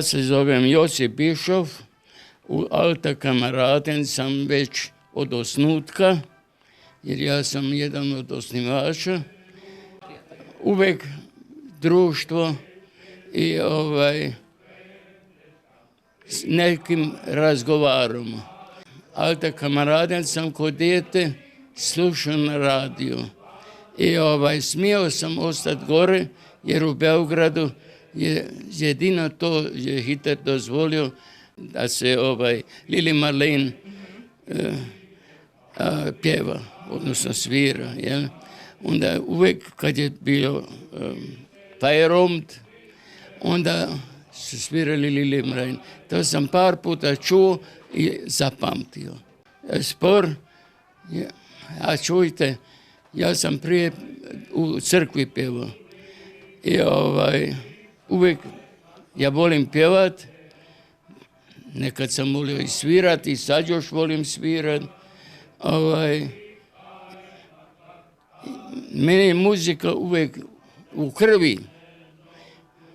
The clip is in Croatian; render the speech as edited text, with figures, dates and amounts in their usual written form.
Ja se zovem Josip Bišov, u Alta Kameraden sam već od osnutka, jer ja sam jedan od osnivača. Uvek društvo i s nekim razgovaramo. Alta Kameraden sam kod dijete slušao na radiju. I smio sam ostati gore, jer u Beogradu je jedino to je Hitler dozvolio da se Lili Marleen pjeva, odnosno svira. Jel? Onda uvek kad je bio Feierabend, onda su svirali Lili Marleen. To sam par puta čuo i zapamtio. Spor, a čujte, ja sam prije u crkvi pjevao. I uvijek ja volim pjevat, nekad sam volio i svirat i sad još volim svirat. Meni je muzika uvijek u krvi.